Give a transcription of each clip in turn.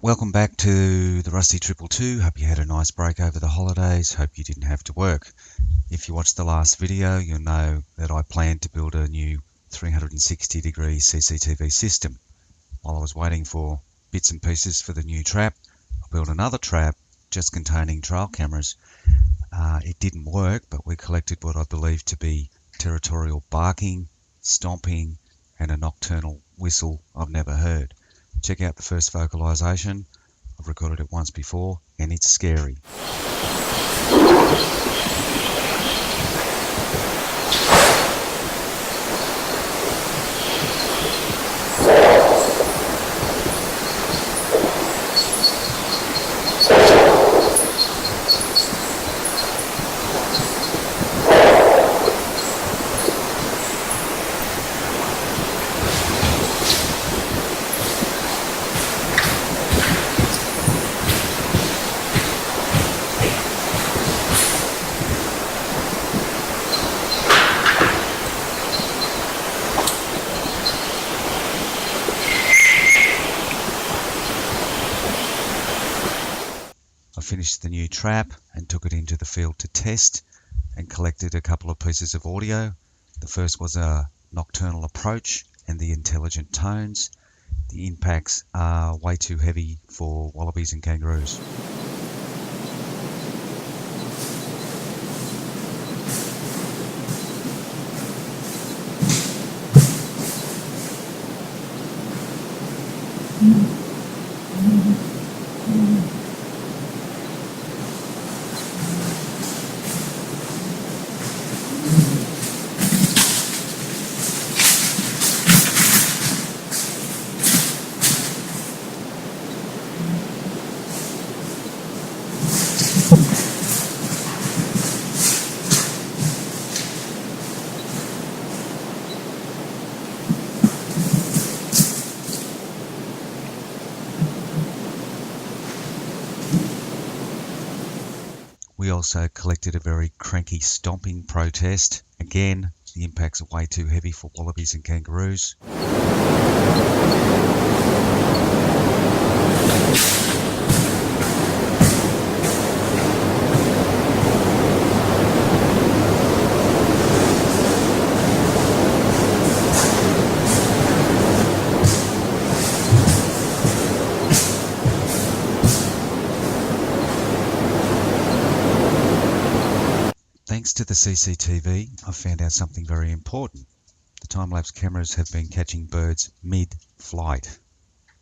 Welcome back to the Rusty 222. Hope you had a nice break over the holidays. Hope you didn't have to work. If you watched the last video, you'll know that I planned to build a new 360-degree CCTV system. While I was waiting for bits and pieces for the new trap, I built another trap just containing trail cameras. It didn't work, but we collected what I believe to be territorial barking, stomping, and a nocturnal whistle I've never heard. Check out the first vocalization. I've recorded it once before, and it's scary. I finished the new trap and took it into the field to test and collected a couple of pieces of audio. The first was a nocturnal approach and the intelligent tones. The impacts are way too heavy for wallabies and kangaroos. We also collected a very cranky stomping protest. Again, the impacts are way too heavy for wallabies and kangaroos. Thanks to the CCTV, I found out something very important. The time-lapse cameras have been catching birds mid-flight.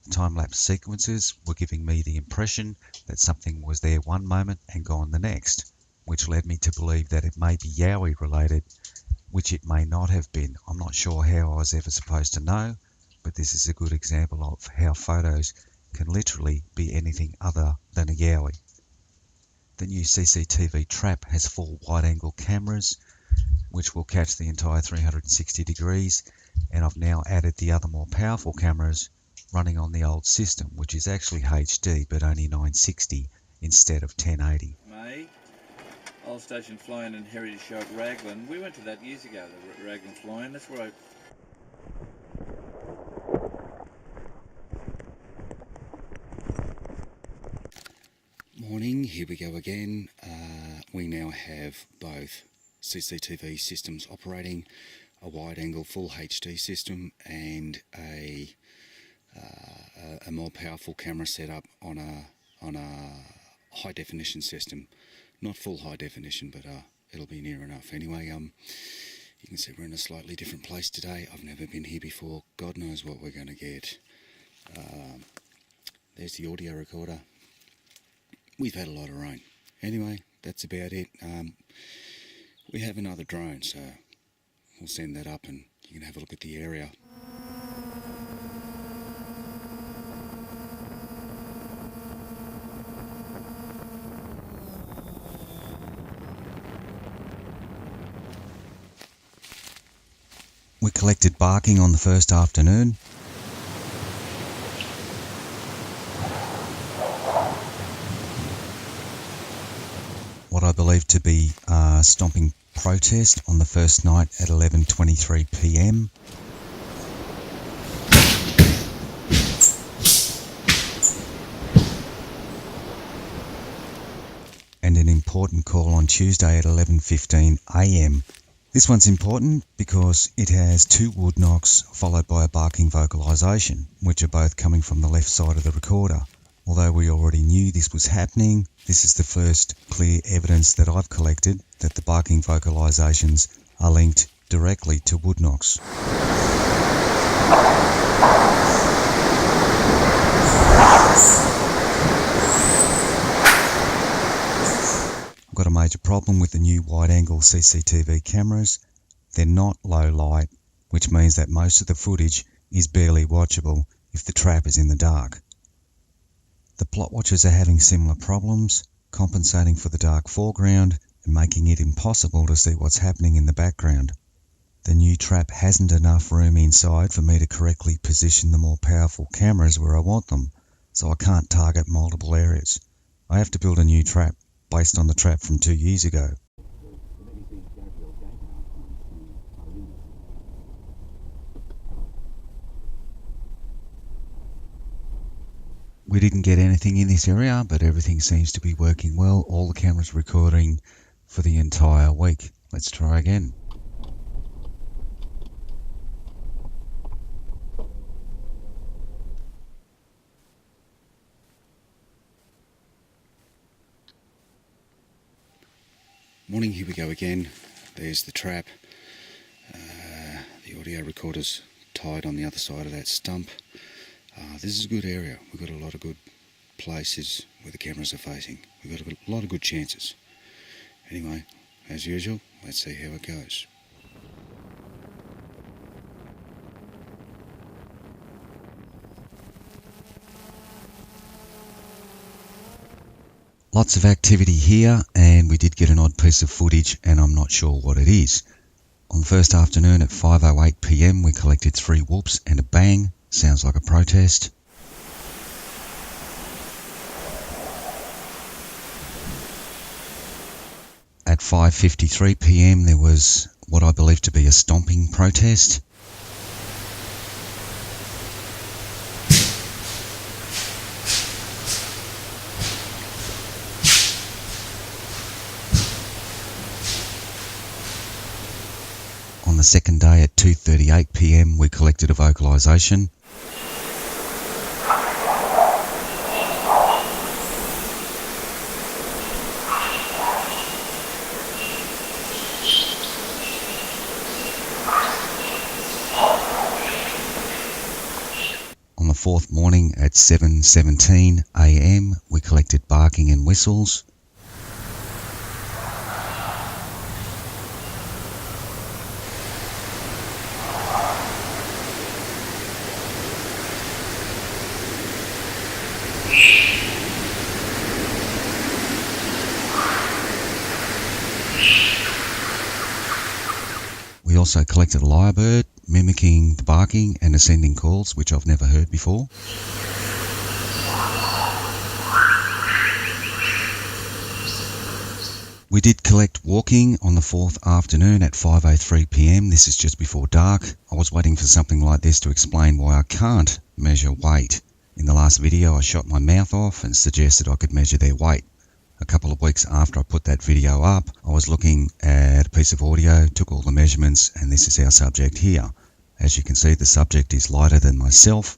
The time-lapse sequences were giving me the impression that something was there one moment and gone the next, which led me to believe that it may be yowie related, which it may not have been. I'm not sure how I was ever supposed to know, but this is a good example of how photos can literally be anything other than a yowie. The new CCTV trap has 4 wide-angle cameras, which will catch the entire 360 degrees, and I've now added the other more powerful cameras running on the old system, which is actually HD, but only 960 instead of 1080. May, old station fly-in and heritage show at Raglan. We went to that years ago, the Raglan fly-in. That's where I... Morning, here we go again. We now have both CCTV systems operating, a wide-angle full HD system and a more powerful camera setup on a high-definition system. Not full high definition, but it'll be near enough. Anyway, you can see we're in a slightly different place today. I've never been here before. God knows what we're going to get. There's the audio recorder. We've had a lot of rain. Anyway, that's about it. We have another drone, so we'll send that up and you can have a look at the area. We collected barking on the first afternoon. What I believe to be stomping protest on the first night at 11:23 p.m. and an important call on Tuesday at 11:15 a.m. This one's important because it has two wood knocks followed by a barking vocalisation, which are both coming from the left side of the recorder. Although we already knew this was happening, this is the first clear evidence that I've collected that the barking vocalisations are linked directly to wood knocks. I've got a major problem with the new wide-angle CCTV cameras. They're not low light, which means that most of the footage is barely watchable if the trap is in the dark. The plot watchers are having similar problems, compensating for the dark foreground and making it impossible to see what's happening in the background. The new trap hasn't enough room inside for me to correctly position the more powerful cameras where I want them, so I can't target multiple areas. I have to build a new trap based on the trap from 2 years ago. We didn't get anything in this area, but everything seems to be working well. All the cameras recording for the entire week. Let's try again. Morning, here we go again. There's the trap. The audio recorder's tied on the other side of that stump. This is a good area. We've got a lot of good places where the cameras are facing. We've got a lot of good chances. Anyway, as usual, let's see how it goes. Lots of activity here, and we did get an odd piece of footage, and I'm not sure what it is. On the first afternoon at 5:08 p.m, we collected 3 whoops and a bang. Sounds like a protest. At 5:53 p.m, there was what I believe to be a stomping protest. On the second day at 2:38 p.m, we collected a vocalisation. On the fourth morning at 7:17 a.m, we collected barking and whistles. We also collected a lyrebird, mimicking the barking and ascending calls, which I've never heard before. We did collect walking on the fourth afternoon at 5:03 p.m. This is just before dark. I was waiting for something like this to explain why I can't measure weight. In the last video, I shot my mouth off and suggested I could measure their weight. A couple of weeks after I put that video up, I was looking at a piece of audio, took all the measurements, and this is our subject here. As you can see, the subject is lighter than myself,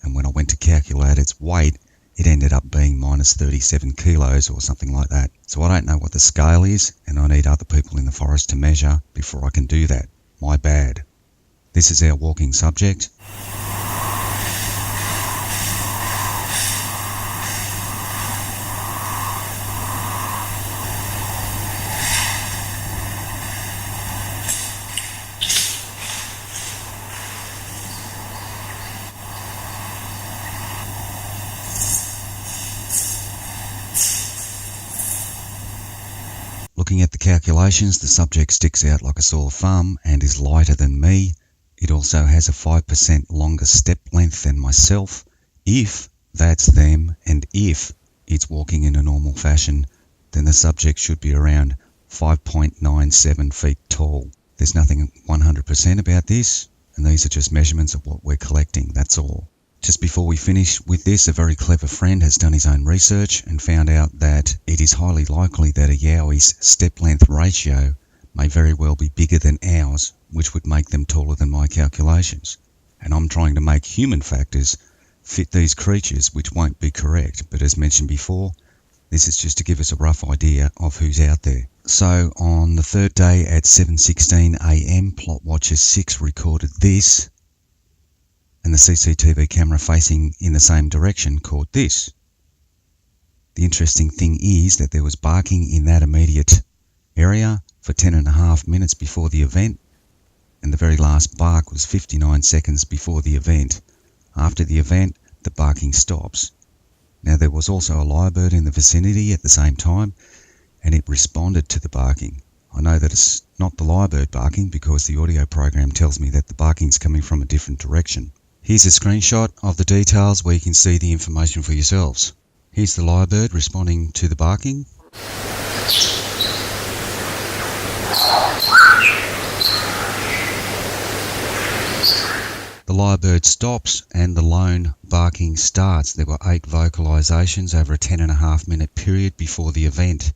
and when I went to calculate its weight, it ended up being minus 37 kilos or something like that. So I don't know what the scale is, and I need other people in the forest to measure before I can do that. My bad. This is our walking subject. Looking at the calculations, the subject sticks out like a sore thumb and is lighter than me. It also has a 5% longer step length than myself. If that's them, and if it's walking in a normal fashion, then the subject should be around 5.97 feet tall. There's nothing 100% about this, and these are just measurements of what we're collecting, that's all. Just before we finish with this, a very clever friend has done his own research and found out that it is highly likely that a Yowie's step length ratio may very well be bigger than ours, which would make them taller than my calculations. And I'm trying to make human factors fit these creatures, which won't be correct. But as mentioned before, this is just to give us a rough idea of who's out there. So on the third day at 7:16 AM, Plot Watcher 6 recorded this, and the CCTV camera facing in the same direction caught this. The interesting thing is that there was barking in that immediate area for 10.5 minutes before the event, and the very last bark was 59 seconds before the event. After the event, the barking stops. Now, there was also a lyrebird in the vicinity at the same time, and it responded to the barking. I know that it's not the lyrebird barking because the audio program tells me that the barking's coming from a different direction. Here's a screenshot of the details where you can see the information for yourselves. Here's the lyrebird responding to the barking. The lyrebird stops and the lone barking starts. There were 8 vocalisations over a 10.5 minute period before the event.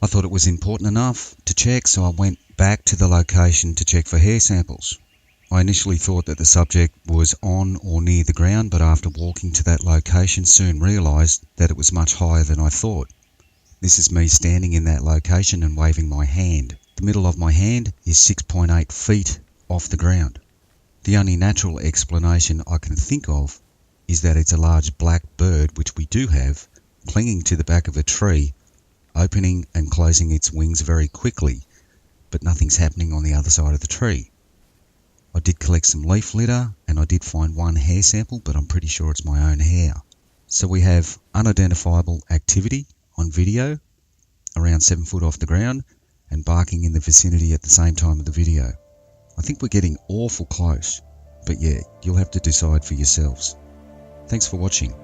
I thought it was important enough to check, so I went back to the location to check for hair samples. I initially thought that the subject was on or near the ground, but after walking to that location soon realised that it was much higher than I thought. This is me standing in that location and waving my hand. The middle of my hand is 6.8 feet off the ground. The only natural explanation I can think of is that it's a large black bird, which we do have, clinging to the back of a tree, opening and closing its wings very quickly, but nothing's happening on the other side of the tree. I did collect some leaf litter and I did find one hair sample, but I'm pretty sure it's my own hair. So we have unidentifiable activity on video around 7 foot off the ground and barking in the vicinity at the same time of the video. I think we're getting awful close, but yeah, you'll have to decide for yourselves. Thanks for watching.